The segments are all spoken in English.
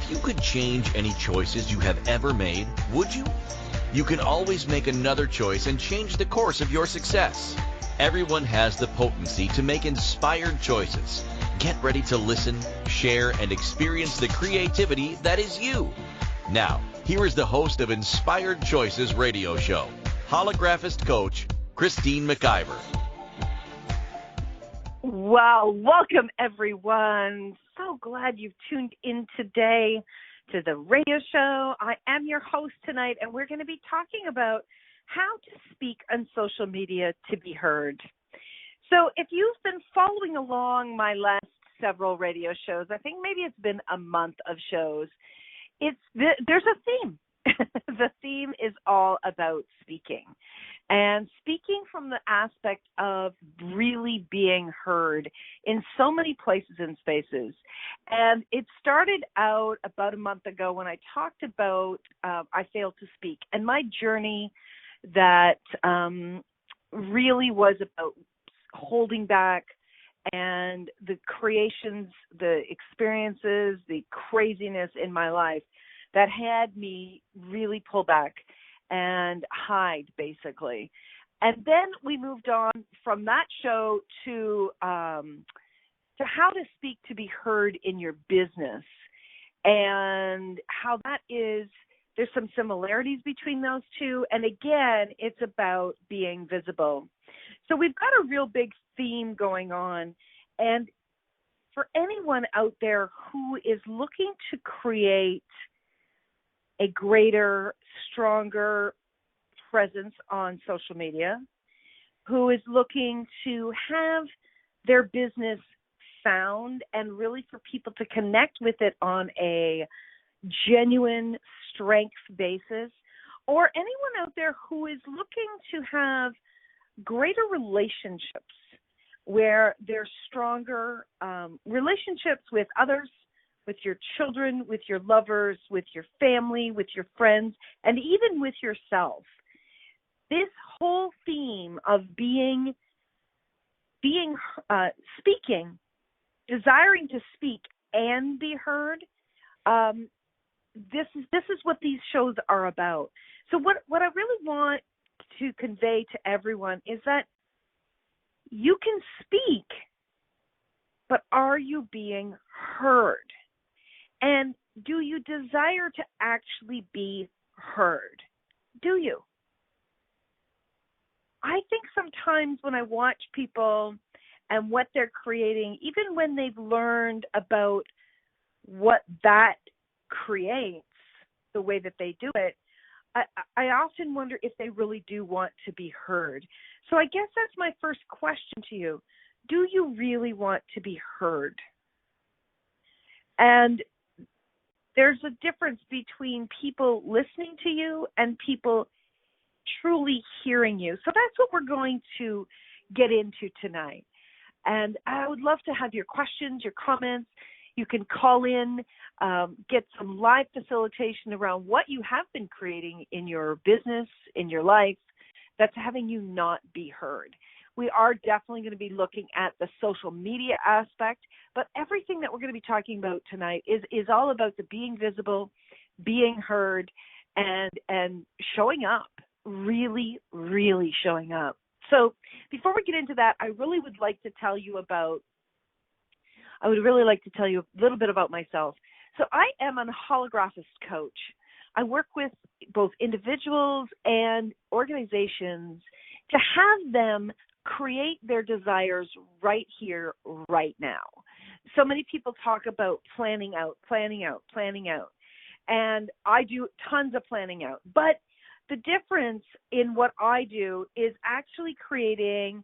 If you could change any choices you have ever made, would you? You can always make another choice and change the course of your success. Everyone has the potency to make inspired choices. Get ready to listen, share, and experience the creativity that is you. Now, here is the host of Inspired Choices radio show, Holographist coach, Christine McIver. Well, welcome everyone. So glad you've tuned in today to the radio show. I am your host tonight, and we're going to be talking about how to speak on social media to be heard. So if you've been following along my last several radio shows, I think maybe it's been a month of shows, there's a theme. The theme is all about speaking, and speaking from the aspect of really being heard in so many places and spaces. And it started out about a month ago when I talked about I failed to speak, and my journey that really was about holding back, and the creations, the experiences, the craziness in my life that had me really pull back and hide, basically. And then we moved on from that show to how to speak to be heard in your business, and how that is, there's some similarities between those two. And again, it's about being visible. So we've got a real big theme going on. And for anyone out there who is looking to create a greater, stronger presence on social media, who is looking to have their business found and really for people to connect with it on a genuine strength basis, or anyone out there who is looking to have greater relationships where there's stronger relationships with others, with your children, with your lovers, with your family, with your friends, and even with yourself. This whole theme of speaking, desiring to speak and be heard, this is what these shows are about. So what I really want to convey to everyone is that you can speak, but are you being heard? And do you desire to actually be heard? Do you? I think sometimes when I watch people and what they're creating, even when they've learned about what that creates, the way that they do it, I often wonder if they really do want to be heard. So I guess that's my first question to you. Do you really want to be heard? And there's a difference between people listening to you and people truly hearing you. So that's what we're going to get into tonight. And I would love to have your questions, your comments. You can call in, get some live facilitation around what you have been creating in your business, in your life, that's having you not be heard. We are definitely going to be looking at the social media aspect, but everything that we're going to be talking about tonight is all about the being visible, being heard, and showing up, really, really showing up. So before we get into that, I would really like to tell you a little bit about myself. So I am a holographist coach. I work with both individuals and organizations to have them create their desires right here, right now. So many people talk about planning out. And I do tons of planning out. But the difference in what I do is actually creating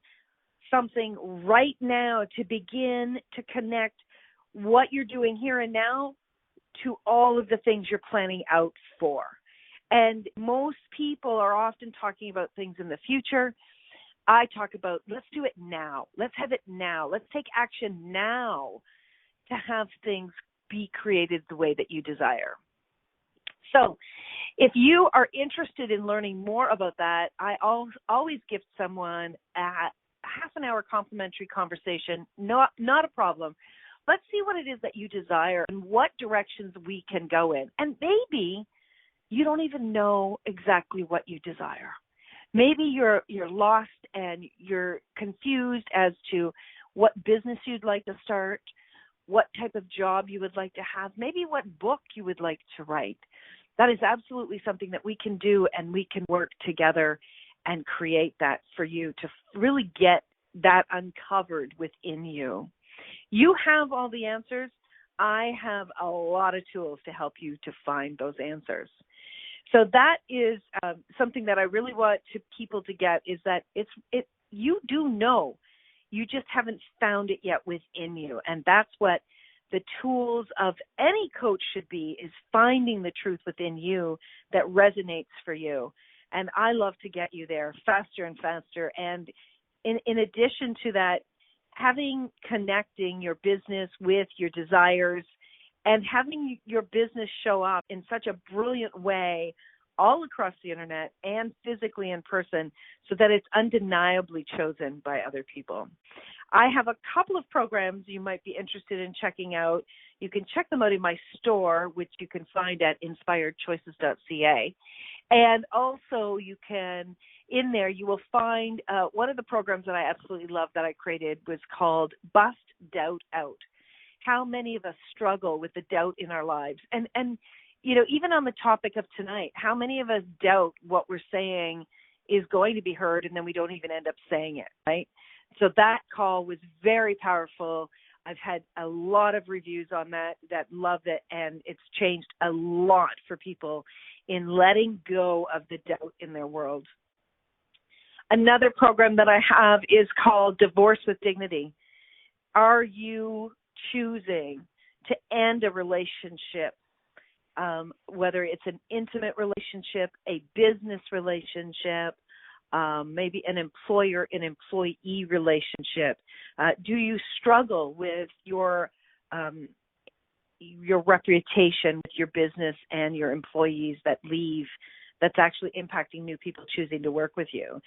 something right now to begin to connect what you're doing here and now to all of the things you're planning out for. And most people are often talking about things in the future. I talk about, let's do it now. Let's have it now. Let's take action now to have things be created the way that you desire. So if you are interested in learning more about that, I always give someone a half an hour complimentary conversation, not a problem, let's see what it is that you desire and what directions we can go in. And maybe you don't even know exactly what you desire. Maybe you're lost and you're confused as to what business you'd like to start, what type of job you would like to have, maybe what book you would like to write. That is absolutely something that we can do, and we can work together and create that for you to really get that uncovered within you. You have all the answers. I have a lot of tools to help you to find those answers. So that is something that I really want people to get, is that you do know. You just haven't found it yet within you. And that's what the tools of any coach should be, is finding the truth within you that resonates for you. And I love to get you there faster and faster. And in addition to that, connecting your business with your desires and having your business show up in such a brilliant way all across the internet and physically in person, so that it's undeniably chosen by other people. I have a couple of programs you might be interested in checking out. You can check them out in my store, which you can find at inspiredchoices.ca. And also you can, in there, you will find one of the programs that I absolutely love that I created was called Bust Doubt Out. How many of us struggle with the doubt in our lives? And you know, even on the topic of tonight, how many of us doubt what we're saying is going to be heard, and then we don't even end up saying it, right? So that call was very powerful. I've had a lot of reviews on that loved it, and it's changed a lot for people in letting go of the doubt in their world. Another program that I have is called Divorce with Dignity. Are you choosing to end a relationship? Whether it's an intimate relationship, a business relationship, maybe an employer and employee relationship. Do you struggle with your reputation with your business and your employees that leave, that's actually impacting new people choosing to work with you?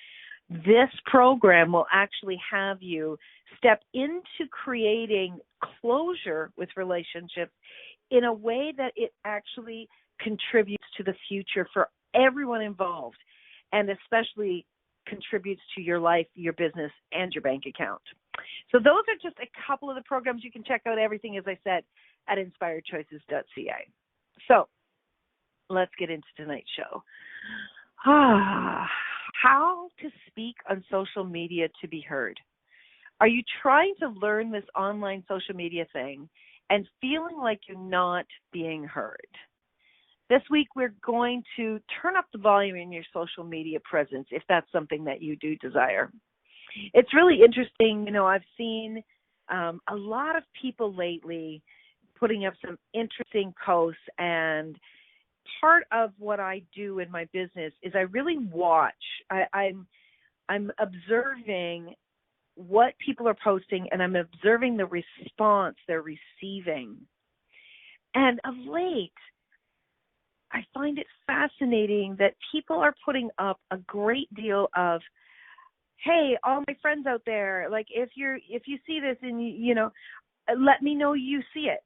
This program will actually have you step into creating closure with relationships in a way that it actually contributes to the future for everyone involved, and especially contributes to your life, your business, and your bank account. So those are just a couple of the programs. You can check out everything, as I said, at inspiredchoices.ca. So let's get into tonight's show. How to speak on social media to be heard. Are you trying to learn this online social media thing and feeling like you're not being heard? This week, we're going to turn up the volume in your social media presence if that's something that you do desire. It's really interesting. You know, I've seen a lot of people lately putting up some interesting posts, and part of what I do in my business is I really watch. I'm observing what people are posting, and I'm observing the response they're receiving. And of late, I find it fascinating that people are putting up a great deal of, hey, all my friends out there, like if you see this and you know, let me know you see it.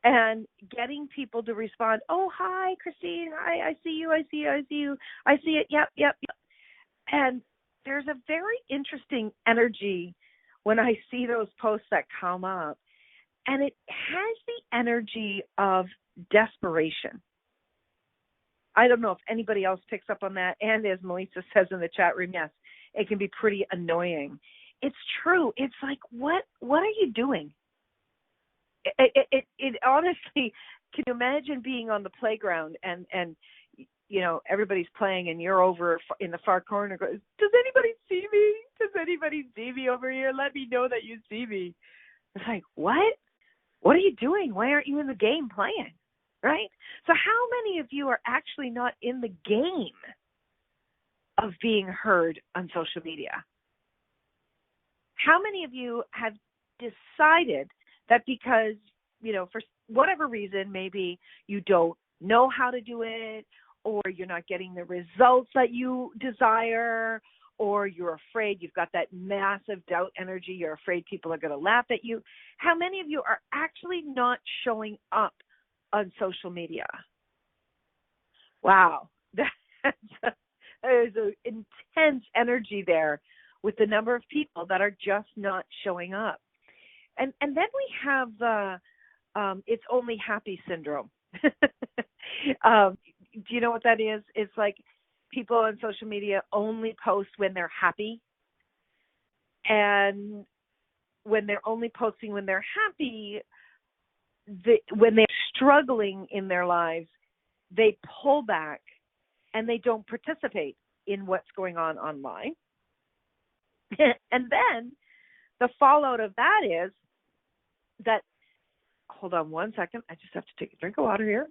And getting people to respond, oh, hi, Christine, hi, I see you, I see it, yep. And there's a very interesting energy when I see those posts that come up, and it has the energy of desperation. I don't know if anybody else picks up on that, and as Melissa says in the chat room, yes, it can be pretty annoying. It's true. It's like, what are you doing? It honestly, can you imagine being on the playground and you know, everybody's playing and you're over in the far corner goes, does anybody see me? Does anybody see me over here? Let me know that you see me. It's like, what? What are you doing? Why aren't you in the game playing? Right? So how many of you are actually not in the game of being heard on social media? How many of you have decided that because, you know, for whatever reason, maybe you don't know how to do it, or you're not getting the results that you desire, or you're afraid, you've got that massive doubt energy, you're afraid people are going to laugh at you. How many of you are actually not showing up on social media? Wow, there's an intense energy there with the number of people that are just not showing up. And then we have the it's only happy syndrome. Do you know what that is? It's like people on social media only post when they're happy. And when they're only posting when they're happy, when they're struggling in their lives, they pull back and they don't participate in what's going on online. And then the fallout of that is that, hold on one second, I just have to take a drink of water here.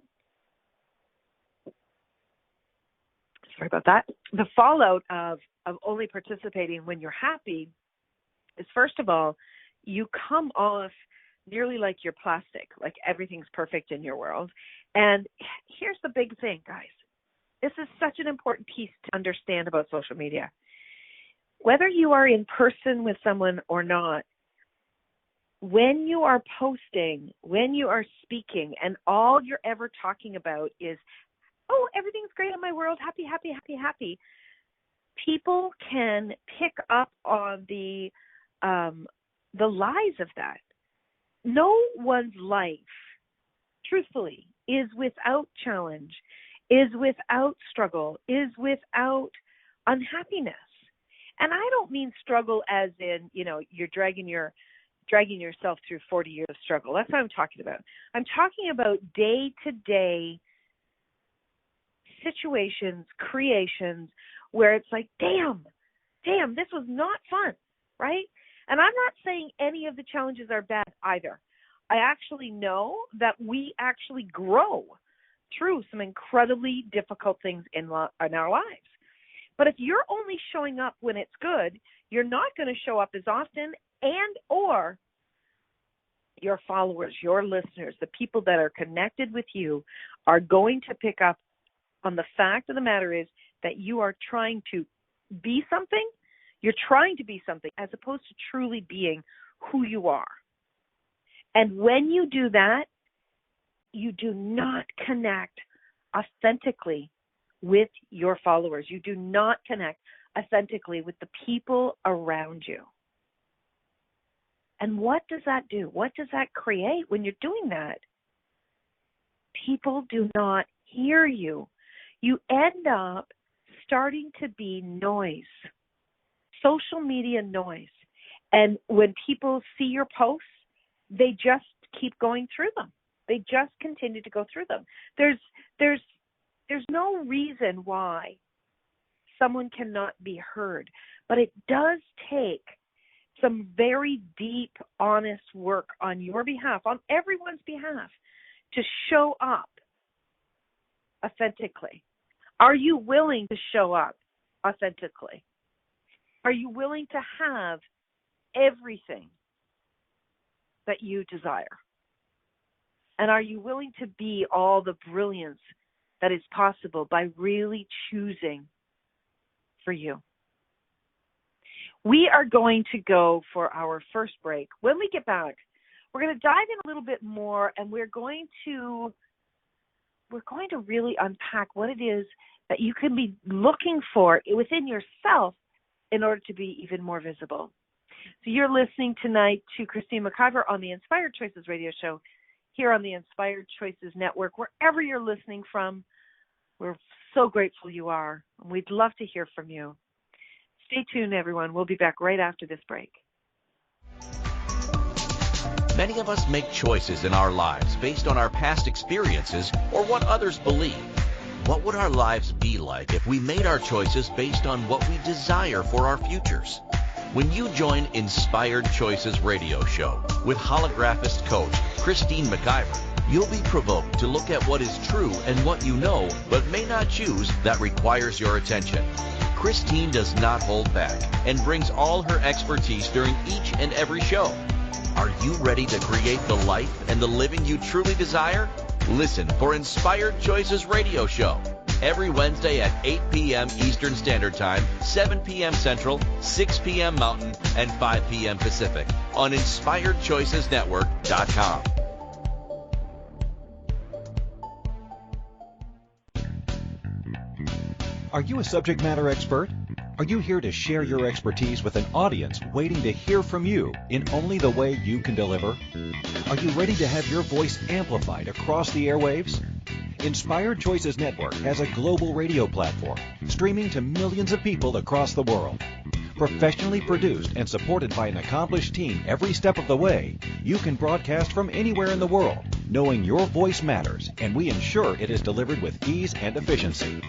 Sorry about that. The fallout of only participating when you're happy is, first of all, you come off nearly like you're plastic, like everything's perfect in your world. And here's the big thing, guys. This is such an important piece to understand about social media. Whether you are in person with someone or not, when you are posting, when you are speaking, and all you're ever talking about is, oh, everything's great in my world, happy, happy, happy, happy, people can pick up on the lies of that. No one's life, truthfully, is without challenge, is without struggle, is without unhappiness. And I don't mean struggle as in, you're dragging yourself through 40 years of struggle. That's what I'm talking about. I'm talking about day-to-day situations, creations, where it's like, damn, this was not fun, right? And I'm not saying any of the challenges are bad either. I actually know that we actually grow through some incredibly difficult things in our lives. But if you're only showing up when it's good, you're not going to show up as often, and or your followers, your listeners, the people that are connected with you are going to pick up on the fact of the matter is that you are trying to be something. You're trying to be something as opposed to truly being who you are. And when you do that, you do not connect authentically with your followers. You do not connect authentically with the people around you. And what does that do? What does that create when you're doing that? People do not hear you. You end up starting to be noise, social media noise. And when people see your posts, they just keep going through them. They just continue to go through them. There's no reason why someone cannot be heard, but it does take some very deep, honest work on your behalf, on everyone's behalf, to show up authentically. Are you willing to show up authentically? Are you willing to have everything that you desire? And are you willing to be all the brilliance that is possible by really choosing for you? We are going to go for our first break. When we get back, we're going to dive in a little bit more, and we're going to really unpack what it is that you can be looking for within yourself in order to be even more visible. So you're listening tonight to Christine McIver on the Inspired Choices radio show here on the Inspired Choices Network, wherever you're listening from. We're so grateful you are, and we'd love to hear from you. Stay tuned, everyone. We'll be back right after this break. Many of us make choices in our lives based on our past experiences or what others believe. What would our lives be like if we made our choices based on what we desire for our futures? When you join Inspired Choices radio show with holographist coach Christine McIver, you'll be provoked to look at what is true and what you know but may not choose that requires your attention. Christine does not hold back and brings all her expertise during each and every show. Are you ready to create the life and the living you truly desire? Listen for Inspired Choices radio show. every Wednesday at 8 p.m. Eastern Standard Time, 7 p.m. Central, 6 p.m. Mountain, and 5 p.m. Pacific on InspiredChoicesNetwork.com. Are you a subject matter expert? Are you here to share your expertise with an audience waiting to hear from you in only the way you can deliver? Are you ready to have your voice amplified across the airwaves? Inspired Choices Network has a global radio platform streaming to millions of people across the world. Professionally produced and supported by an accomplished team every step of the way, you can broadcast from anywhere in the world, knowing your voice matters, and we ensure it is delivered with ease and efficiency.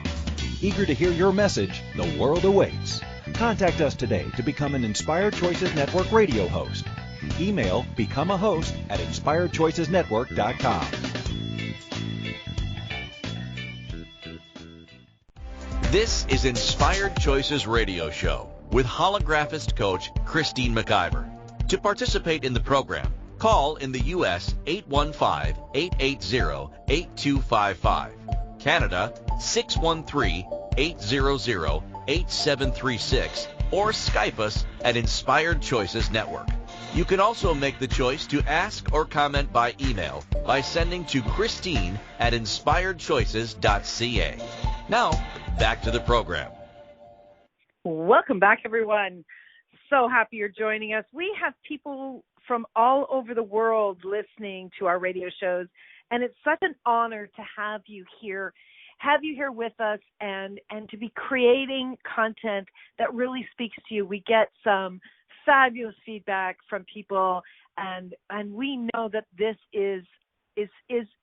Eager to hear your message, the world awaits. Contact us today to become an Inspired Choices Network radio host. Email becomeahost@inspiredchoicesnetwork.com. This is Inspired Choices Radio Show with holographist coach Christine McIver. To participate in the program, call in the U.S. 815-880-8255. Canada 613-800-8736, or Skype us at Inspired Choices Network. You can also make the choice to ask or comment by email by sending to Christine at inspiredchoices.ca. Now, back to the program. Welcome back, everyone. So happy you're joining us. We have people from all over the world listening to our radio shows, and it's such an honor to have you here with us and to be creating content that really speaks to you. We get some fabulous feedback from people, and we know that this is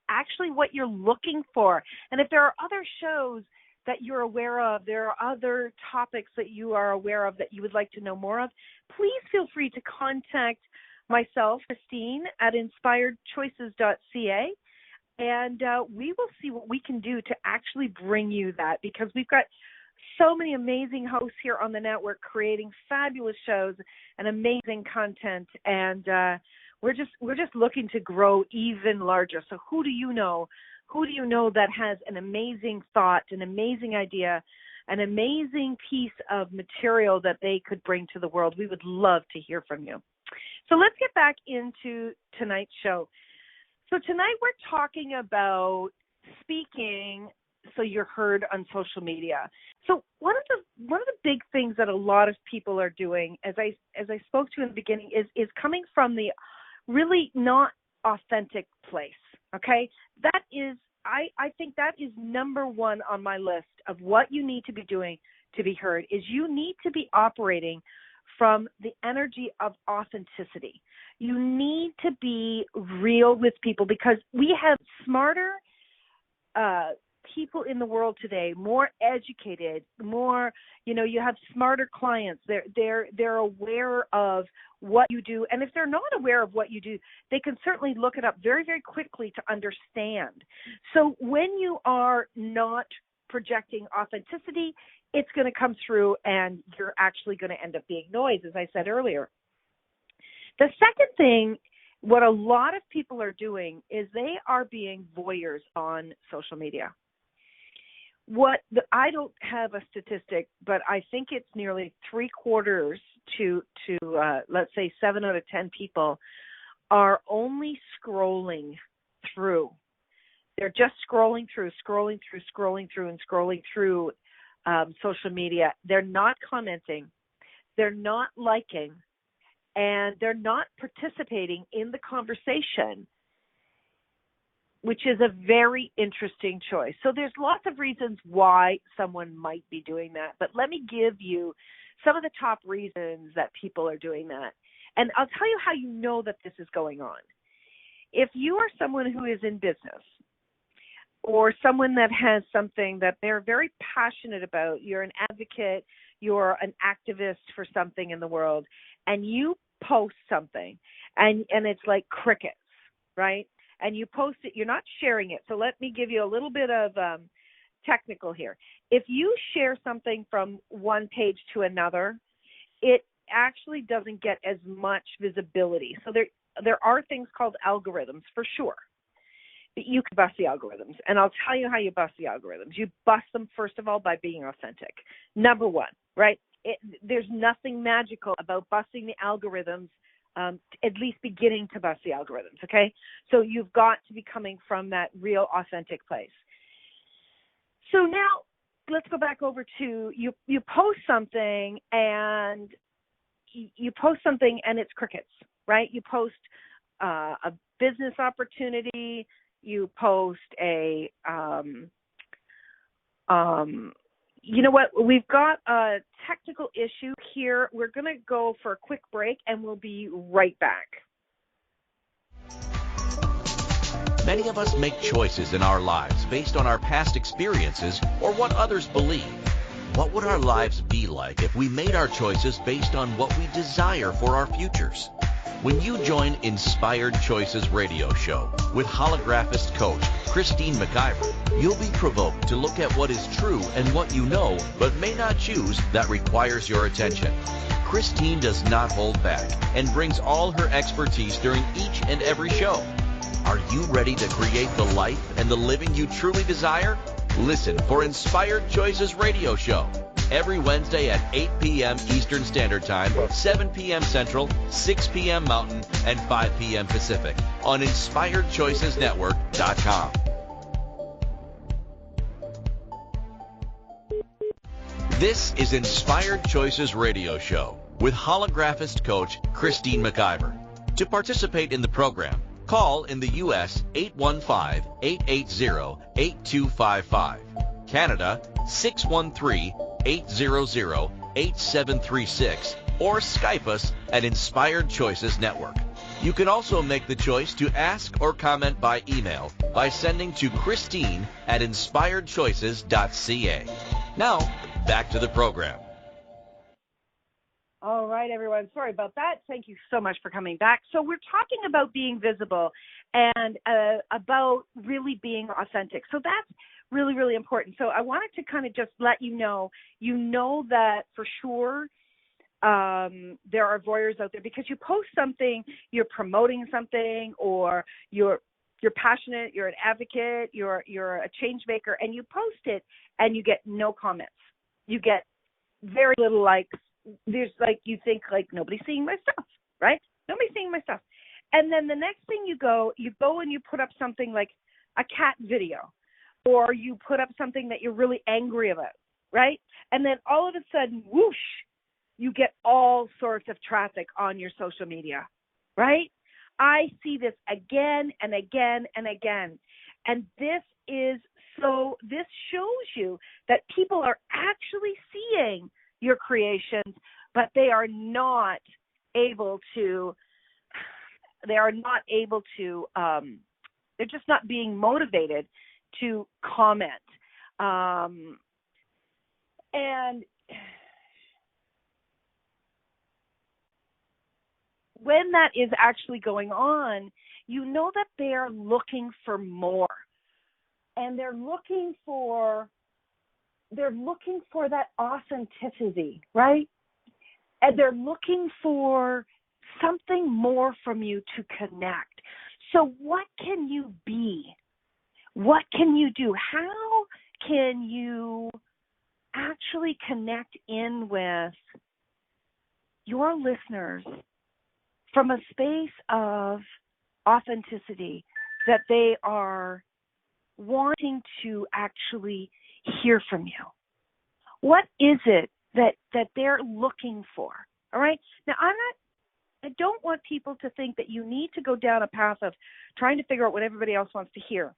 actually what you're looking for. And if there are other shows that you're aware of, there are other topics that you are aware of that you would like to know more of, please feel free to contact myself, Christine, at inspiredchoices.ca, and we will see what we can do to actually bring you that, because we've got so many amazing hosts here on the network creating fabulous shows and amazing content, and we're just looking to grow even larger. So who do you know that has an amazing thought, an amazing idea, an amazing piece of material that they could bring to the world? We would love to hear from you. So let's get back into tonight's show. So tonight we're talking about speaking so you're heard on social media. So one of the big things that a lot of people are doing, as I spoke to in the beginning, is coming from the really not authentic place. Okay? That is, I think that is number one on my list of what you need to be doing to be heard, is you need to be operating from the energy of authenticity. You need to be real with people, because we have smarter people in the world today, more educated, more, you have smarter clients. They're aware of what you do. And if they're not aware of what you do, they can certainly look it up very, very quickly to understand. So when you are not projecting authenticity, it's going to come through and you're actually going to end up being noise, as I said earlier. The second thing, what a lot of people are doing is they are being voyeurs on social media. I don't have a statistic, but I think it's nearly 3/4 to let's say 7 out of 10 people are only scrolling through. They're just scrolling through social media. They're not commenting, they're not liking, and they're not participating in the conversation, which is a very interesting choice. So there's lots of reasons why someone might be doing that, but let me give you some of the top reasons that people are doing that. And I'll tell you how you know that this is going on. If you are someone who is in business, or someone that has something that they're very passionate about, you're an advocate, you're an activist for something in the world, and you post something, and it's like crickets, right? And you post it, you're not sharing it. So let me give you a little bit of technical here. If you share something from one page to another, it actually doesn't get as much visibility. So there are things called algorithms, for sure. you can bust the algorithms. And I'll tell you how you bust the algorithms. You bust them, first of all, by being authentic. Number one, right? There's nothing magical about busting the algorithms, at least beginning to bust the algorithms, okay? So you've got to be coming from that real authentic place. So now let's go back over to you post something and it's crickets, right? You post a business opportunity, you post a you know what? We've got a technical issue here. We're going to go for a quick break, and we'll be right back. Many of us make choices in our lives based on our past experiences or what others believe. What would our lives be like if we made our choices based on what we desire for our futures? When you join Inspired Choices radio show with holographist coach Christine McIver, you'll be provoked to look at what is true and what you know but may not choose that requires your attention. Christine does not hold back and brings all her expertise during each and every show. Are you ready to create the life and the living you truly desire? Listen for Inspired Choices radio show every Wednesday at 8 p.m. Eastern Standard Time, 7 p.m. Central, 6 p.m. Mountain, and 5 p.m. Pacific on InspiredChoicesNetwork.com. This is Inspired Choices Radio Show with holographist coach Christine McIver. To participate in the program, call in the U.S. 815-880-8255, Canada 613-800-8736, or Skype us at Inspired Choices Network. You can also make the choice to ask or comment by email by sending to Christine at inspiredchoices.ca. Now, back to the program. All right, everyone. Sorry about that. Thank you so much for coming back. So we're talking about being visible and about really being authentic. So that's really, really important. So I wanted to kind of just let you know that for sure there are voyeurs out there because you post something, you're promoting something, or you're passionate, you're an advocate, you're a change maker, and you post it and you get no comments. You get very little likes. There's you think nobody's seeing my stuff, right? Nobody's seeing my stuff. And then the next thing you go and you put up something like a cat video, or you put up something that you're really angry about, right? And then all of a sudden, whoosh, you get all sorts of traffic on your social media, right? I see this again and again and again. And this shows you that people are actually seeing your creations, but they're just not being motivated to comment. And when that is actually going on, you know that they are looking for more. And they're looking for that authenticity, right? And they're looking for something more from you to connect. So what can you be? What can you do? How can you actually connect in with your listeners from a space of authenticity that they are wanting to actually hear from you? What is it that they're looking for? All right? Now, I don't want people to think that you need to go down a path of trying to figure out what everybody else wants to hear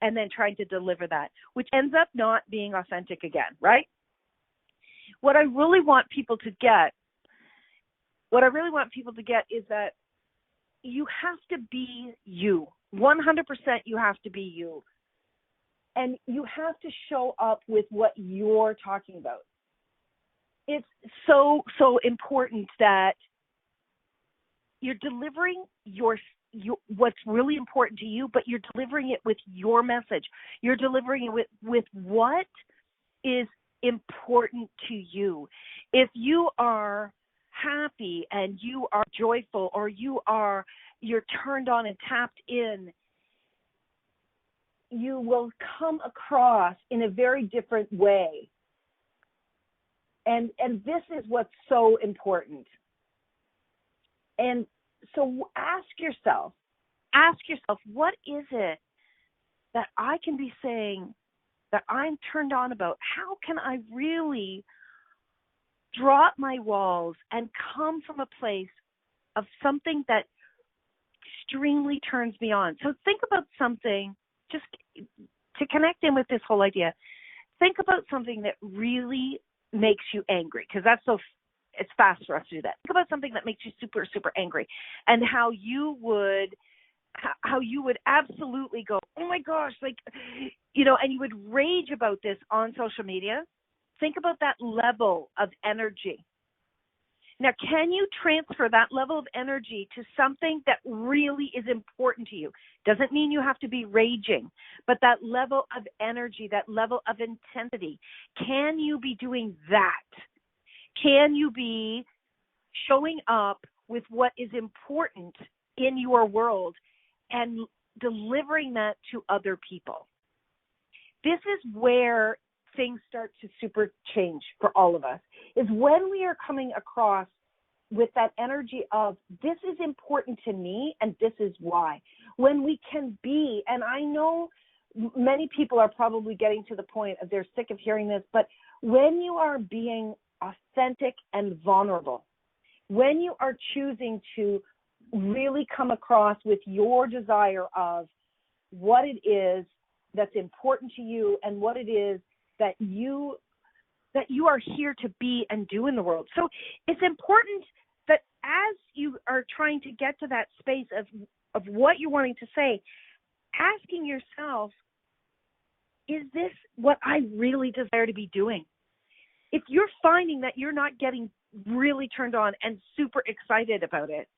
and then trying to deliver that, which ends up not being authentic again, right? What I really want people to get is that you have to be you. 100% you have to be you. And you have to show up with what you're talking about. It's so important that you're delivering what's really important to you, but you're delivering it with your message. You're delivering it with what is important to you. If you are happy and you are joyful, or you're turned on and tapped in, you will come across in a very different way. And this is what's so important. And so ask yourself, what is it that I can be saying that I'm turned on about? How can I really drop my walls and come from a place of something that extremely turns me on? So think about something, just to connect in with this whole idea, think about something that really makes you angry, because it's fast for us to do that. Think about something that makes you super, super angry, and how you would absolutely go, oh my gosh, like, and you would rage about this on social media. Think about that level of energy. Now, can you transfer that level of energy to something that really is important to you? Doesn't mean you have to be raging, but that level of energy, that level of intensity, can you be doing that? Can you be showing up with what is important in your world and delivering that to other people? This is where things start to super change for all of us, is when we are coming across with that energy of, this is important to me and this is why. When we can be, and I know many people are probably getting to the point of they're sick of hearing this, but when you are being authentic and vulnerable, when you are choosing to really come across with your desire of what it is that's important to you and what it is that you are here to be and do in the world. So it's important that as you are trying to get to that space of what you're wanting to say, asking yourself, is this what I really desire to be doing? If you're finding that you're not getting really turned on and super excited about it,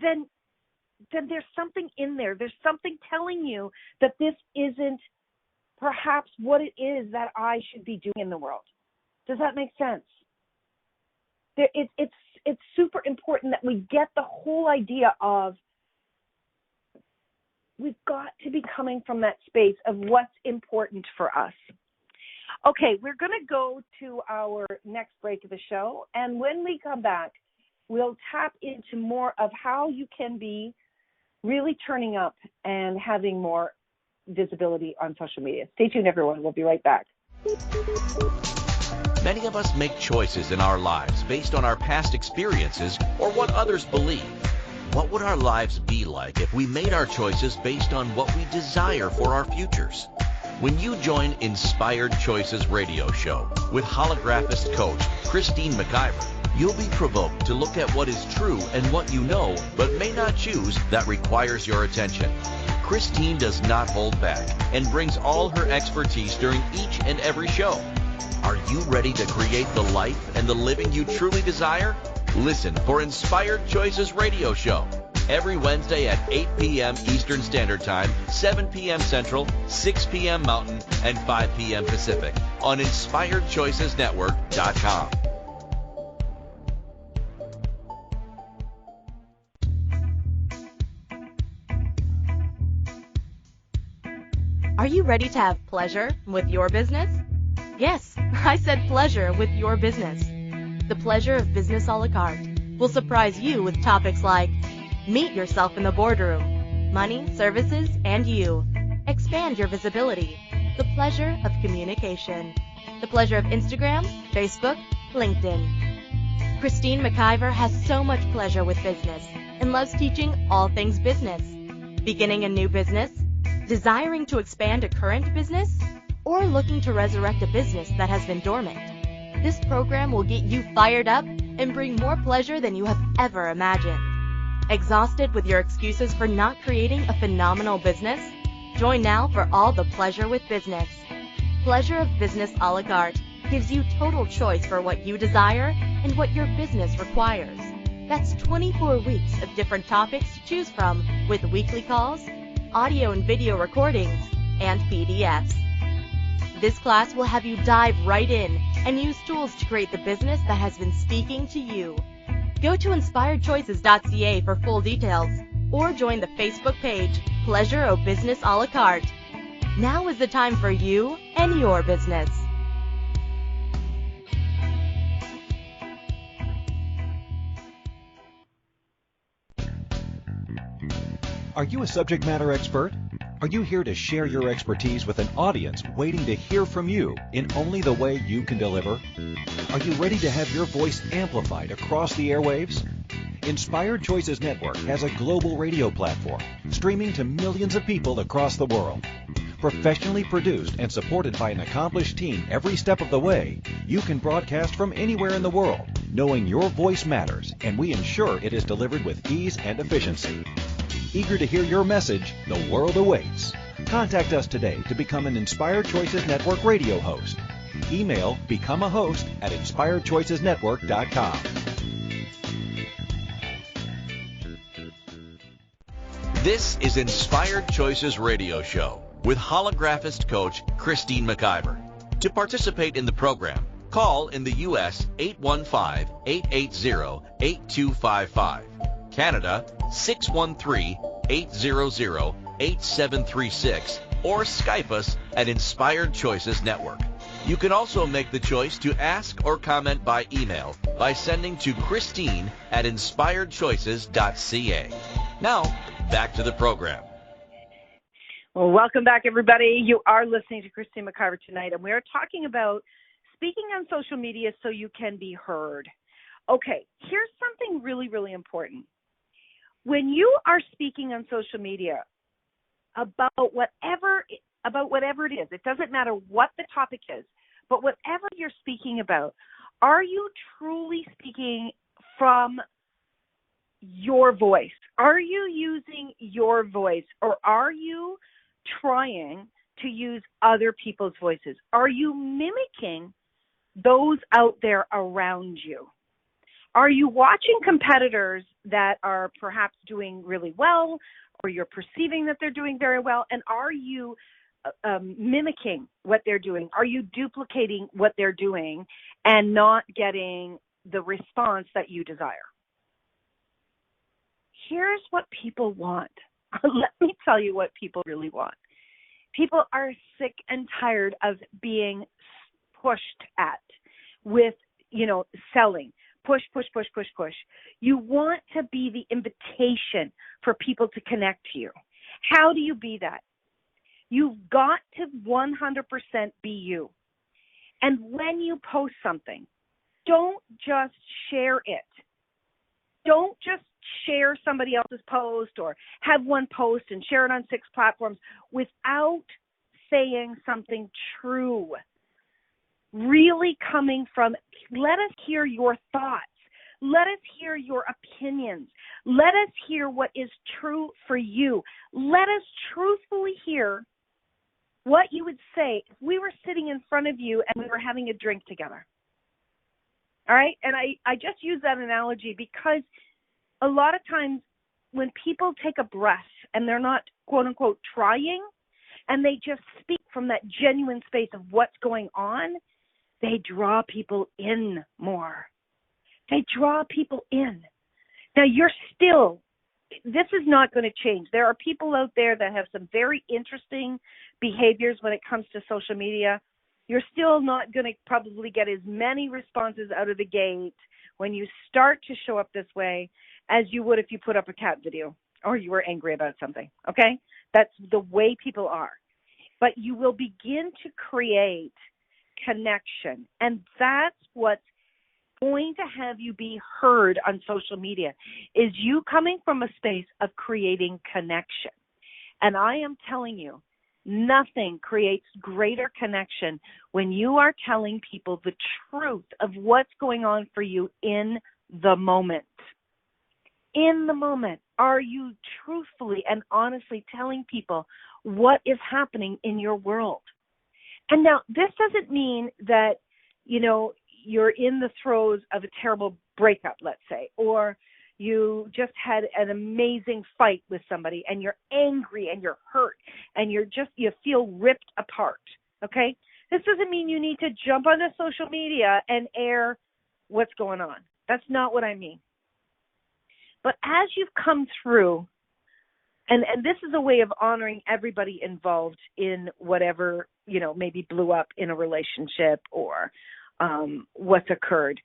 then there's something in there. There's something telling you that this isn't perhaps what it is that I should be doing in the world. Does that make sense? It's super important that we get the whole idea of, we've got to be coming from that space of what's important for us. Okay, we're going to go to our next break of the show, and when we come back, we'll tap into more of how you can be really turning up and having more visibility on social media. Stay tuned, everyone. We'll be right back. Many of us make choices in our lives based on our past experiences or what others believe. What would our lives be like if we made our choices based on what we desire for our futures? When you join Inspired Choices radio show with holographist coach Christine McIver, you'll be provoked to look at what is true and what you know but may not choose that requires your attention. Christine does not hold back and brings all her expertise during each and every show. Are you ready to create the life and the living you truly desire? Listen for Inspired Choices radio show every Wednesday at 8 p.m. Eastern Standard Time, 7 p.m. Central, 6 p.m. Mountain, and 5 p.m. Pacific on InspiredChoicesNetwork.com. Are you ready to have pleasure with your business? Yes, I said pleasure with your business. The Pleasure of Business a la carte will surprise you with topics like meet yourself in the boardroom, money, services, and you. Expand your visibility. The pleasure of communication. The pleasure of Instagram, Facebook, LinkedIn. Christine McIver has so much pleasure with business and loves teaching all things business. Beginning a new business? Desiring to expand a current business? Or looking to resurrect a business that has been dormant? This program will get you fired up and bring more pleasure than you have ever imagined. Exhausted with your excuses for not creating a phenomenal business? Join now for all the pleasure with business. Pleasure of Business a la carte gives you total choice for what you desire and what your business requires. That's 24 weeks of different topics to choose from with weekly calls, audio and video recordings, and PDFs. This class will have you dive right in and use tools to create the business that has been speaking to you. Go to inspiredchoices.ca for full details or join the Facebook page pleasure or business a la carte. Now is the time for you and your business. Are you a subject matter expert? Are you here to share your expertise with an audience waiting to hear from you in only the way you can deliver? Are you ready to have your voice amplified across the airwaves? Inspired Choices Network has a global radio platform streaming to millions of people across the world. Professionally produced and supported by an accomplished team every step of the way, you can broadcast from anywhere in the world, knowing your voice matters, and we ensure it is delivered with ease and efficiency. Eager to hear your message? The world awaits. Contact us today to become an Inspired Choices Network radio host. Email becomeahost@inspiredchoicesnetwork.com. This is Inspired Choices Radio Show with Holographist coach Christine McIver. To participate in the program, call in the U.S. 815-880-8255, Canada 613-800-8736, or Skype us at Inspired Choices Network. You can also make the choice to ask or comment by email by sending to Christine@inspiredchoices.ca. Now, back to the program. Well, welcome back, everybody. You are listening to Christine McIver tonight, and we are talking about speaking on social media so you can be heard. Okay, here's something really, really important. When you are speaking on social media about whatever it is, it doesn't matter what the topic is, but whatever you're speaking about, are you truly speaking from your voice? Are you using your voice, or are you trying to use other people's voices? Are you mimicking those out there around you? Are you watching competitors that are perhaps doing really well, or you're perceiving that they're doing very well, and are you mimicking what they're doing? Are you duplicating what they're doing and not getting the response that you desire? Here's what people want. Let me tell you what people really want. People are sick and tired of being pushed at with, selling. Push, push, push, push, push. You want to be the invitation for people to connect to you. How do you be that? You've got to 100% be you. And when you post something, don't just share it. Don't just share somebody else's post or have one post and share it on 6 platforms without saying something true. Really coming from, let us hear your thoughts. Let us hear your opinions. Let us hear what is true for you. Let us truthfully hear what you would say if we were sitting in front of you and we were having a drink together. All right? And I just use that analogy because a lot of times when people take a breath and they're not, quote unquote, trying, and they just speak from that genuine space of what's going on, they draw people in more. They draw people in. Now, this is not going to change. There are people out there that have some very interesting behaviors when it comes to social media. You're still not going to probably get as many responses out of the gate when you start to show up this way as you would if you put up a cat video or you were angry about something, okay? That's the way people are. But you will begin to create connection, and that's what's going to have you be heard on social media, is you coming from a space of creating connection. And I am telling you, nothing creates greater connection when you are telling people the truth of what's going on for you in the moment. In the moment, are you truthfully and honestly telling people what is happening in your world? And now, this doesn't mean that, you're in the throes of a terrible breakup, let's say, or you just had an amazing fight with somebody and you're angry and you're hurt and you feel ripped apart, okay? This doesn't mean you need to jump onto social media and air what's going on. That's not what I mean. But as you've come through And this is a way of honoring everybody involved in whatever, maybe blew up in a relationship or what's occurred.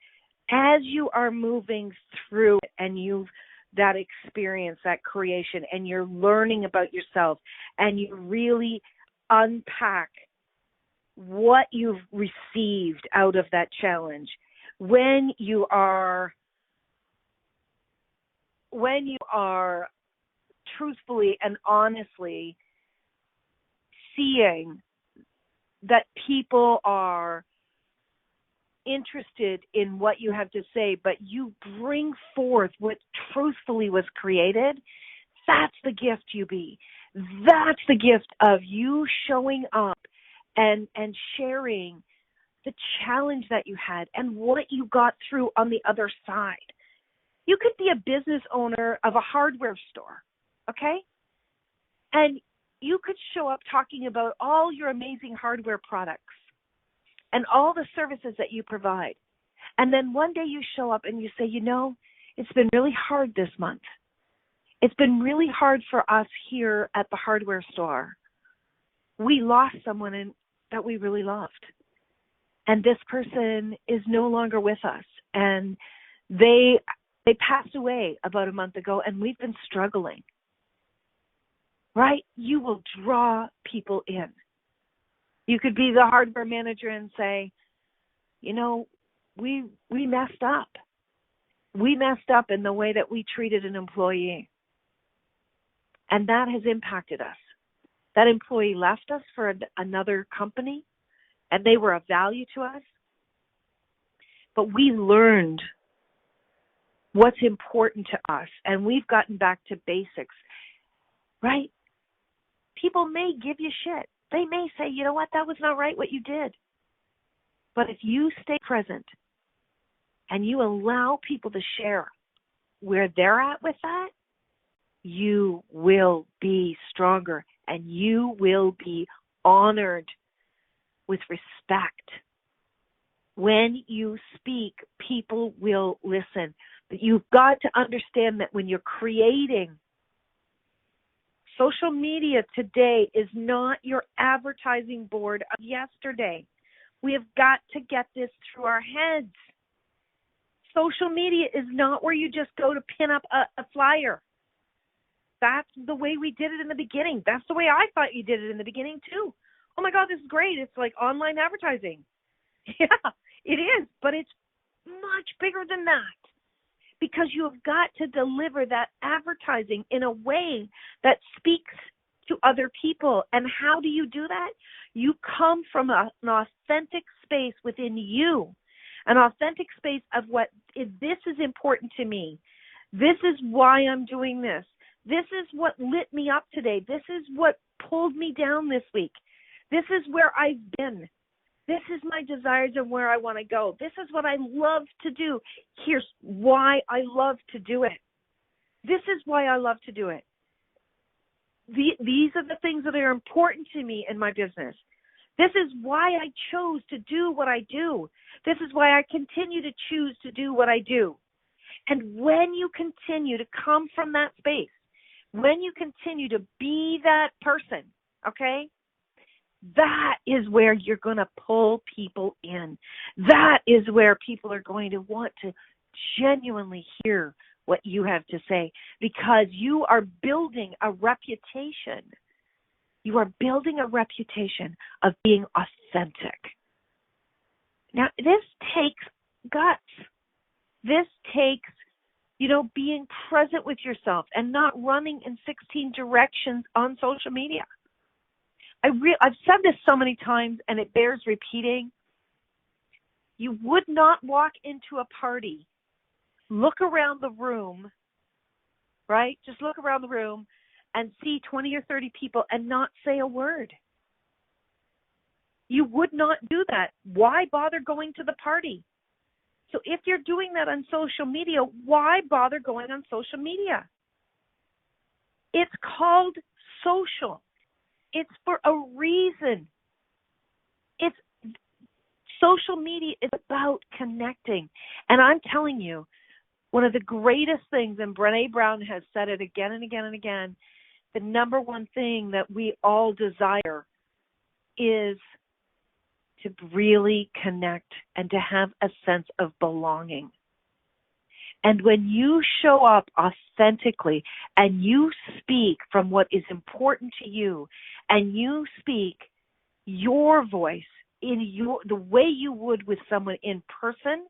As you are moving through it and you've that experience, that creation, and you're learning about yourself and you really unpack what you've received out of that challenge, when you are truthfully and honestly seeing that people are interested in what you have to say, but you bring forth what truthfully was created, that's the gift, UB. That's the gift of you showing up and sharing the challenge that you had and what you got through on the other side. You could be a business owner of a hardware store, okay? And you could show up talking about all your amazing hardware products and all the services that you provide. And then one day you show up and you say, it's been really hard this month. It's been really hard for us here at the hardware store. We lost someone that we really loved. And this person is no longer with us. And they passed away about a month ago, and we've been struggling. Right? You will draw people in. You could be the hardware manager and say, we messed up. We messed up in the way that we treated an employee. And that has impacted us. That employee left us for another company, and they were of value to us. But we learned what's important to us, and we've gotten back to basics, right? People may give you shit. They may say, you know what, that was not right what you did. But if you stay present and you allow people to share where they're at with that, you will be stronger and you will be honored with respect. When you speak, people will listen. But you've got to understand that when you're creating, social media today is not your advertising board of yesterday. We have got to get this through our heads. Social media is not where you just go to pin up a flyer. That's the way we did it in the beginning. That's the way I thought you did it in the beginning too. Oh my God, this is great. It's like online advertising. Yeah, it is, but it's much bigger than that. Because you have got to deliver that advertising in a way that speaks to other people. And how do you do that? You come from an authentic space within you, an authentic space of this is important to me. This is why I'm doing this. This is what lit me up today. This is what pulled me down this week. This is where I've been. This is my desires and where I want to go. This is what I love to do. Here's why I love to do it. This is why I love to do it. These are the things that are important to me in my business. This is why I chose to do what I do. This is why I continue to choose to do what I do. And when you continue to come from that space, when you continue to be that person, okay, that is where you're going to pull people in. That is where people are going to want to genuinely hear what you have to say, because you are building a reputation. You are building a reputation of being authentic. Now, this takes guts. This takes, being present with yourself and not running in 16 directions on social media. I've said this so many times, and it bears repeating. You would not walk into a party, look around the room, right? Just look around the room and see 20 or 30 people and not say a word. You would not do that. Why bother going to the party? So if you're doing that on social media, why bother going on social media? It's called social. It's for a reason. Social media is about connecting. And I'm telling you, one of the greatest things, and Brené Brown has said it again and again and again, the number one thing that we all desire is to really connect and to have a sense of belonging. And when you show up authentically and you speak from what is important to you and you speak your voice in the way you would with someone in person,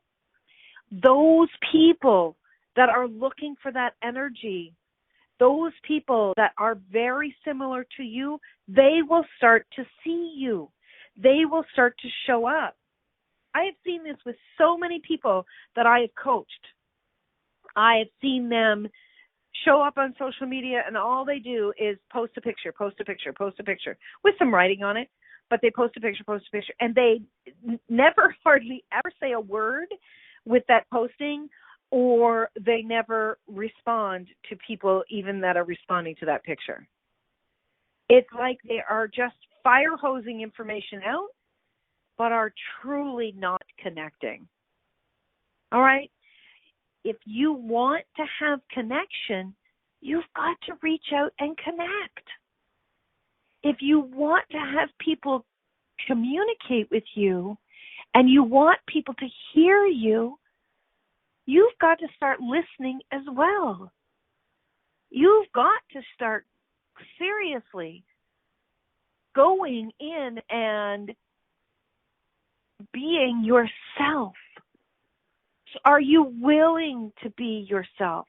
those people that are looking for that energy, those people that are very similar to you, they will start to see you. They will start to show up. I have seen this with so many people that I have coached. I have seen them show up on social media and all they do is post a picture with some writing on it, but they post a picture, and they never hardly ever say a word with that posting, or they never respond to people even that are responding to that picture. It's like they are just fire hosing information out, but are truly not connecting. All right? If you want to have connection, you've got to reach out and connect. If you want to have people communicate with you and you want people to hear you, you've got to start listening as well. You've got to start seriously going in and being yourself. Are you willing to be yourself?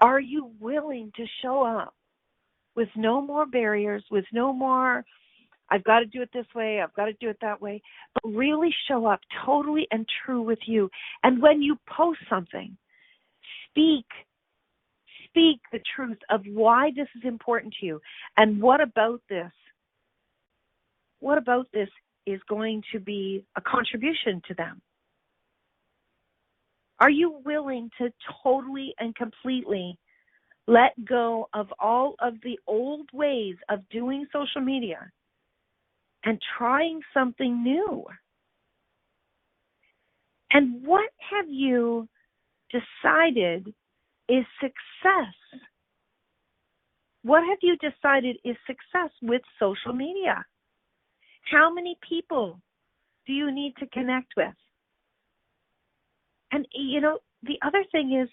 Are you willing to show up with no more barriers, with no more, I've got to do it this way, I've got to do it that way, but really show up totally and true with you. And when you post something, speak the truth of why this is important to you and what about this is going to be a contribution to them. Are you willing to totally and completely let go of all of the old ways of doing social media and trying something new? And what have you decided is success? What have you decided is success with social media? How many people do you need to connect with? And, the other thing is,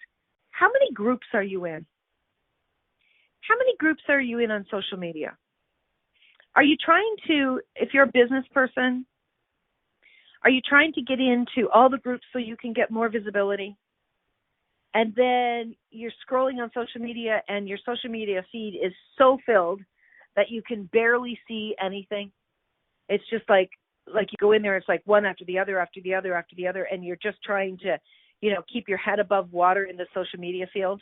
how many groups are you in? How many groups are you in on social media? Are you trying to, if you're a business person, are you trying to get into all the groups so you can get more visibility? And then you're scrolling on social media and your social media feed is so filled that you can barely see anything. It's just like you go in there, it's like one after the other, and you're just trying to, keep your head above water in the social media field.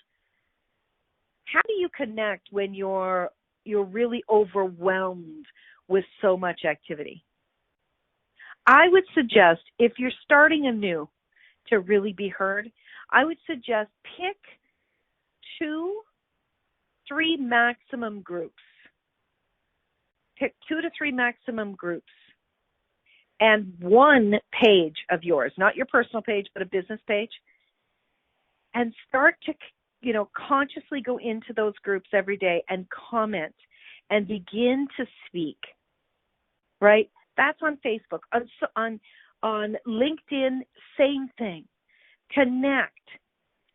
How do you connect when you're really overwhelmed with so much activity? I would suggest, if you're starting anew to really be heard, I would suggest pick 2-3 maximum groups. Pick 2 to 3 maximum groups and one page of yours, not your personal page, but a business page, and start to, consciously go into those groups every day and comment and begin to speak, right? That's on Facebook. On LinkedIn, same thing. Connect.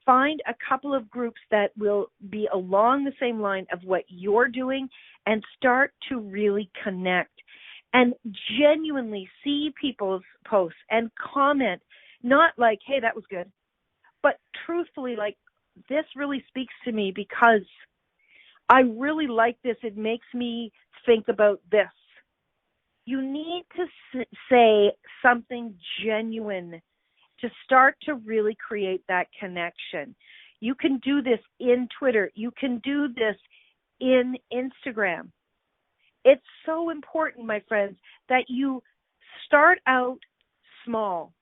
Find a couple of groups that will be along the same line of what you're doing and start to really connect and genuinely see people's posts and comment, not like, hey, that was good, but truthfully, like, this really speaks to me because I really like this. It makes me think about this. You need to say something genuine to start to really create that connection. You can do this in Twitter. You can do this in Instagram. It's so important, my friends, that you start out small.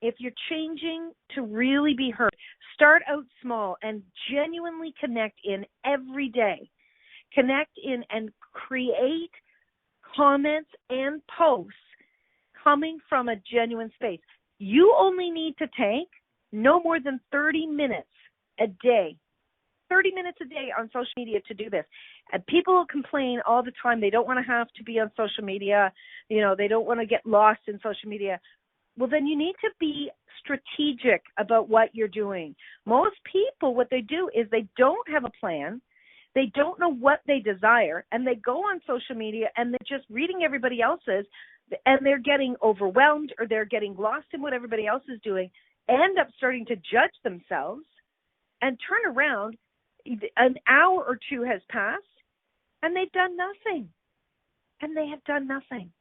If you're changing to really be heard, start out small and genuinely connect in every day. Connect in and create comments and posts coming from a genuine space. You only need to take no more than 30 minutes a day 30 minutes a day on social media to do this. And people complain all the time. They don't want to have to be on social media. You know, they don't want to get lost in social media. Well, then you need to be strategic about what you're doing. Most people, what they do is they don't have a plan. They don't know what they desire, and they go on social media and they're just reading everybody else's, and they're getting overwhelmed or they're getting lost in what everybody else is doing, end up starting to judge themselves, and turn around. An hour or two has passed, and they've done nothing. And they have done nothing.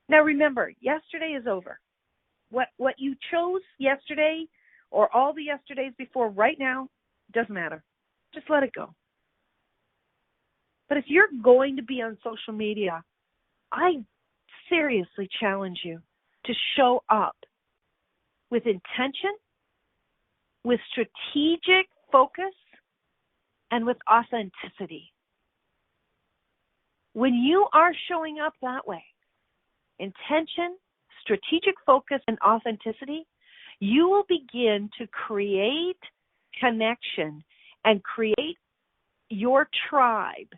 Now remember, yesterday is over. What you chose yesterday or all the yesterdays before right now doesn't matter. Just let it go. But if you're going to be on social media, I seriously challenge you to show up with intention, with strategic focus, and with authenticity. When you are showing up that way, intention, strategic focus, and authenticity, you will begin to create connection and create your tribe,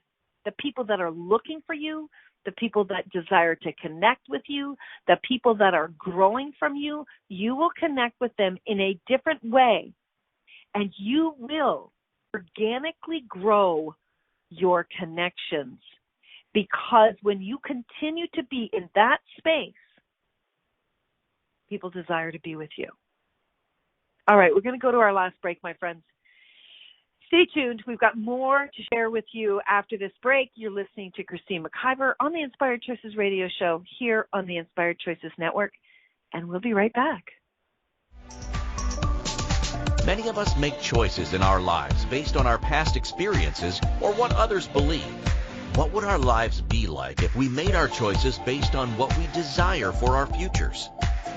the people that are looking for you, the people that desire to connect with you, the people that are growing from you. You will connect with them in a different way, and you will organically grow your connections, because when you continue to be in that space, people desire to be with you. All right, we're going to go to our last break, my friends. Stay tuned. We've got more to share with you after this break. You're listening to Christine McIver on the Inspired Choices radio show here on the Inspired Choices Network, and we'll be right back. Many of us make choices in our lives based on our past experiences or what others believe. What would our lives be like if we made our choices based on what we desire for our futures?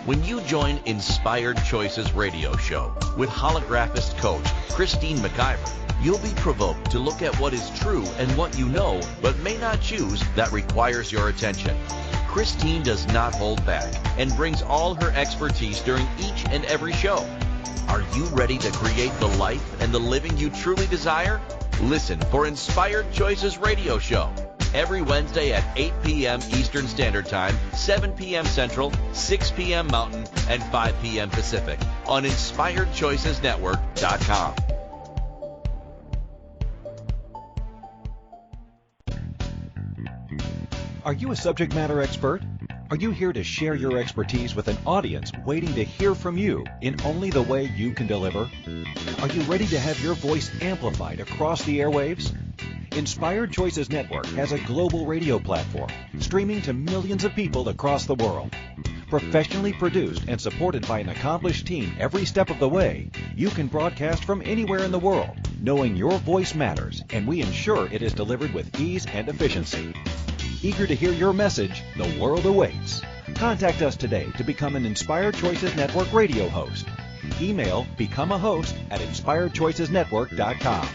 When you join Inspired Choices radio show with holographist coach Christine McIver, you'll be provoked to look at what is true and what you know but may not choose that requires your attention. Christine does not hold back and brings all her expertise during each and every show. Are you ready to create the life and the living you truly desire? Listen for Inspired Choices radio show every Wednesday at 8 p.m. Eastern Standard Time, 7 p.m. Central, 6 p.m. Mountain, and 5 p.m. Pacific on InspiredChoicesNetwork.com. Are you a subject matter expert? Are you here to share your expertise with an audience waiting to hear from you in only the way you can deliver? Are you ready to have your voice amplified across the airwaves? Inspired Choices Network has a global radio platform streaming to millions of people across the world. Professionally produced and supported by an accomplished team every step of the way, you can broadcast from anywhere in the world, knowing your voice matters, and we ensure it is delivered with ease and efficiency. Eager to hear your message, the world awaits. Contact us today to become an Inspired Choices Network radio host. Email becomeahost@inspiredchoicesnetwork.com.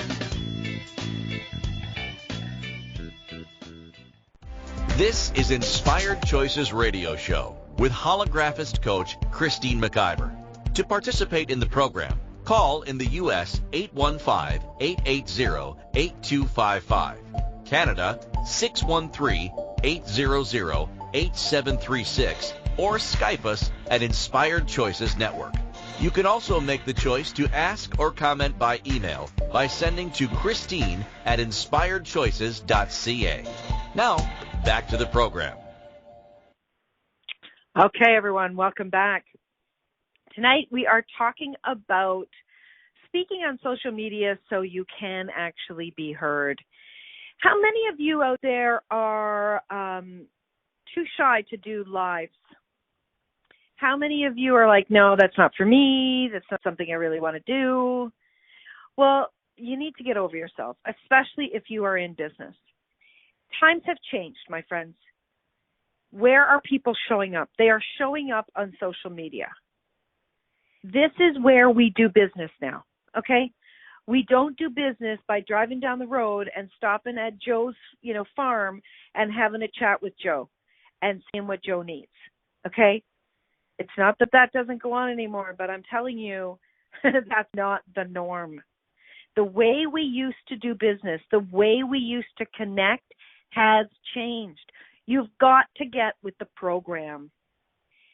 This is Inspired Choices Radio Show with holographist coach Christine McIver. To participate in the program, call in the U.S. 815-880-8255, Canada 613-800-8736, or Skype us at Inspired Choices Network. You can also make the choice to ask or comment by email by sending to Christine@inspiredchoices.ca. Now, back to the program. Okay, everyone, welcome back. Tonight we are talking about speaking on social media so you can actually be heard. How many of you out there are too shy to do lives? How many of you are like, no, that's not for me, that's not something I really want to do? Well, you need to get over yourself, especially if you are in business. Times have changed, my friends. Where are people showing up? They are showing up on social media. This is where we do business now, okay? We don't do business by driving down the road and stopping at Joe's, farm and having a chat with Joe and seeing what Joe needs, okay? It's not that doesn't go on anymore, but I'm telling you, that's not the norm. The way we used to do business, the way we used to connect has changed. You've got to get with the program.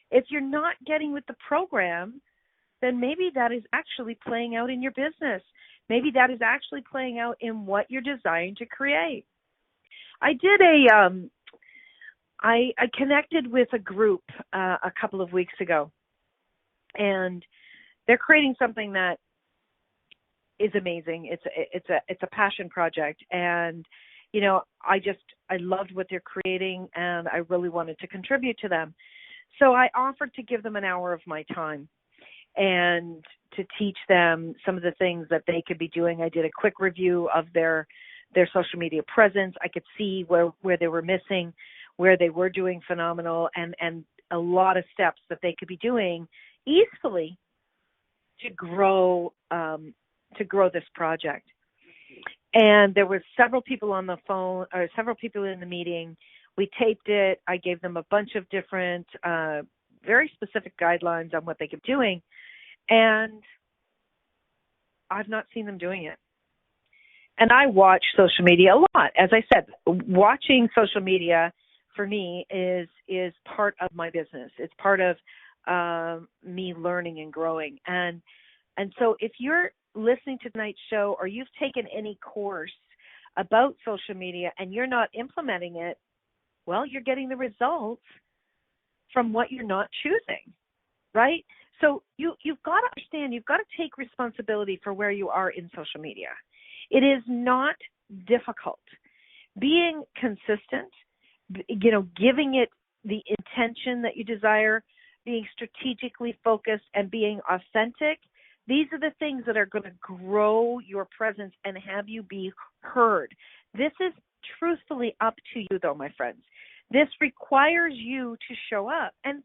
If you're not getting with the program, then maybe that is actually playing out in your business. Maybe that is actually playing out in what you're desiring to create. I did I connected with a group a couple of weeks ago, and they're creating something that is amazing. It's a passion project, and you know, I loved what they're creating, and I really wanted to contribute to them. So I offered to give them an hour of my time and to teach them some of the things that they could be doing. I did a quick review of their social media presence. I could see where they were missing, where they were doing phenomenal, and a lot of steps that they could be doing easily to grow this project. And there were several people on the phone, or several people in the meeting. We taped it. I gave them a bunch of different, very specific guidelines on what they could be doing. And I've not seen them doing it. And I watch social media a lot. As I said, watching social media for me is part of my business. It's part of me learning and growing. And so if you're listening to tonight's show, or you've taken any course about social media and you're not implementing it, well, you're getting the results from what you're not choosing, right? So you've got to understand, you've got to take responsibility for where you are in social media. It is not difficult. Being consistent, you know, giving it the intention that you desire, being strategically focused, and being authentic, these are the things that are going to grow your presence and have you be heard. This is truthfully up to you, though, my friends. This requires you to show up. And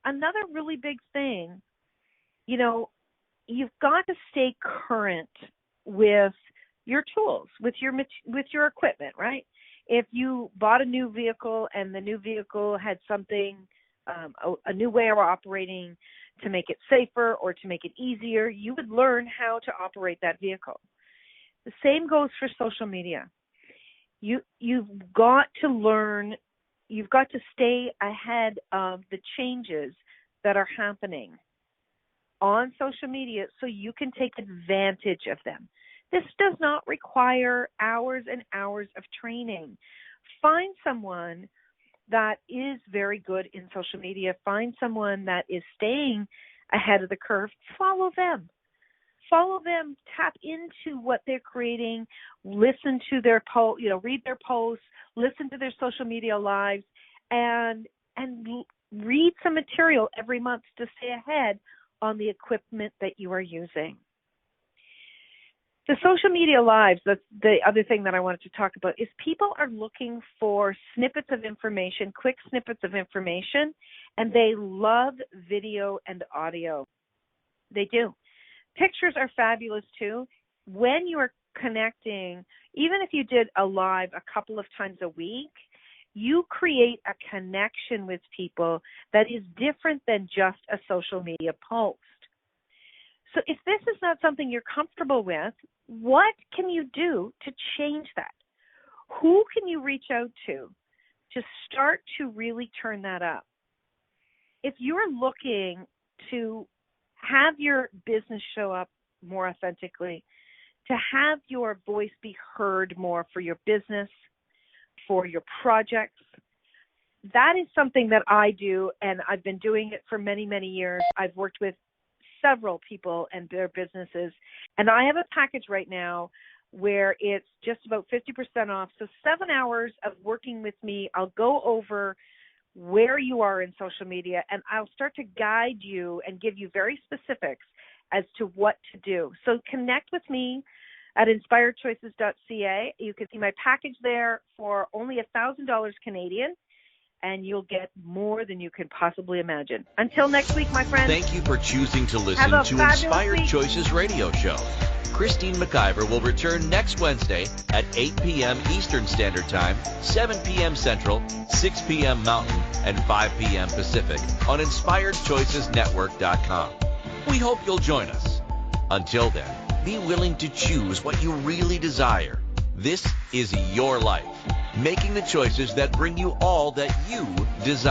another really big thing, you know, you've got to stay current with your tools, with your equipment, right? If you bought a new vehicle and the new vehicle had something, a new way of operating to make it safer or to make it easier, you would learn how to operate that vehicle. The same goes for social media. You've got to learn, you've got to stay ahead of the changes that are happening on social media so you can take advantage of them. This does not require hours and hours of training. Find someone that is very good in social media. Find someone that is staying ahead of the curve. Follow them. Follow them. Tap into what they're creating. Listen to their read their posts. Listen to their social media lives, and read some material every month to stay ahead on the equipment that you are using. The social media lives, that's the other thing that I wanted to talk about, is people are looking for snippets of information, quick snippets of information, and they love video and audio. They do. Pictures are fabulous too. When you are connecting, even if you did a live a couple of times a week, you create a connection with people that is different than just a social media post. So if this is not something you're comfortable with, what can you do to change that? Who can you reach out to start to really turn that up? If you're looking to have your business show up more authentically, to have your voice be heard more for your business, for your projects, that is something that I do, and I've been doing it for many, many years. I've worked with several people and their businesses, and I have a package right now where it's just about 50% off. So 7 hours of working with me, I'll go over where you are in social media, and I'll start to guide you and give you very specifics as to what to do. So connect with me at inspiredchoices.ca. You can see my package there for only $1,000 Canadian, and you'll get more than you can possibly imagine. Until next week, my friends. Thank you for choosing to listen to Inspired Choices Radio Show. Christine McIver will return next Wednesday at 8 p.m. Eastern Standard Time, 7 p.m. Central, 6 p.m. Mountain, and 5 p.m. Pacific on InspiredChoicesNetwork.com. We hope you'll join us. Until then, Be willing to choose what you really desire. This is your life, making the choices that bring you all that you desire.